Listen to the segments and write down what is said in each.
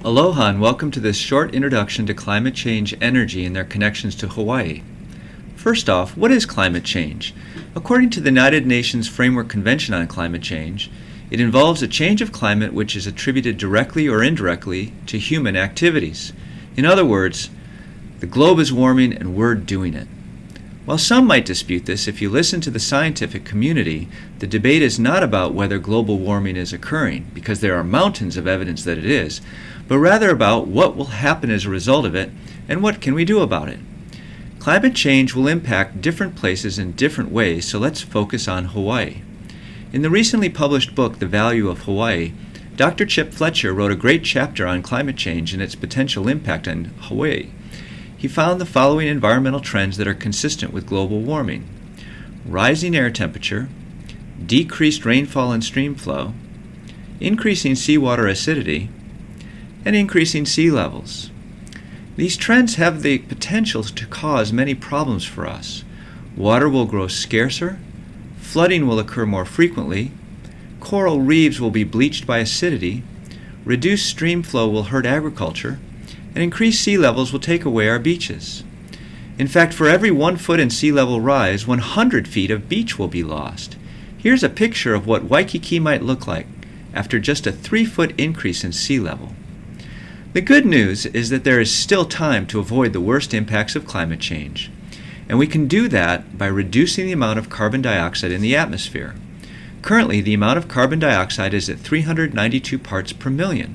Aloha and welcome to this short introduction to climate change, energy, and their connections to Hawaii. First off, what is climate change? According to the United Nations Framework Convention on Climate Change, it involves a change of climate which is attributed directly or indirectly to human activities. In other words, the globe is warming and we're doing it. While some might dispute this, if you listen to the scientific community, the debate is not about whether global warming is occurring, because there are mountains of evidence that it is, but rather about what will happen as a result of it and what can we do about it. Climate change will impact different places in different ways, so let's focus on Hawaii. In the recently published book, The Value of Hawaii, Dr. Chip Fletcher wrote a great chapter on climate change and its potential impact on Hawaii. He found the following environmental trends that are consistent with global warming: rising air temperature, decreased rainfall and stream flow, increasing seawater acidity, and increasing sea levels. These trends have the potential to cause many problems for us. Water will grow scarcer, flooding will occur more frequently, coral reefs will be bleached by acidity, reduced stream flow will hurt agriculture, and increased sea levels will take away our beaches. In fact, for every 1 foot in sea level rise, 100 feet of beach will be lost. Here's a picture of what Waikiki might look like after just a 3-foot increase in sea level. The good news is that there is still time to avoid the worst impacts of climate change, and we can do that by reducing the amount of carbon dioxide in the atmosphere. Currently, the amount of carbon dioxide is at 392 parts per million.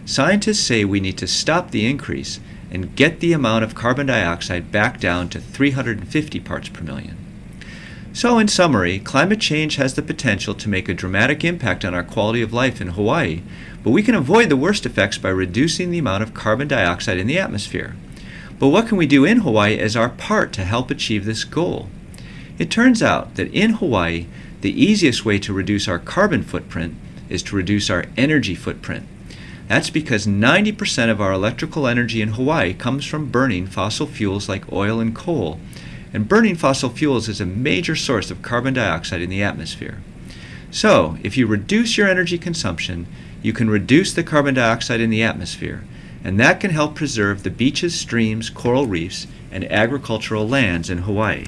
Scientists say we need to stop the increase and get the amount of carbon dioxide back down to 350 parts per million. So in summary, climate change has the potential to make a dramatic impact on our quality of life in Hawaii, but we can avoid the worst effects by reducing the amount of carbon dioxide in the atmosphere. But what can we do in Hawaii as our part to help achieve this goal? It turns out that in Hawaii, the easiest way to reduce our carbon footprint is to reduce our energy footprint. That's because 90% of our electrical energy in Hawaii comes from burning fossil fuels like oil and coal, and burning fossil fuels is a major source of carbon dioxide in the atmosphere. So, if you reduce your energy consumption, you can reduce the carbon dioxide in the atmosphere, and that can help preserve the beaches, streams, coral reefs, and agricultural lands in Hawaii.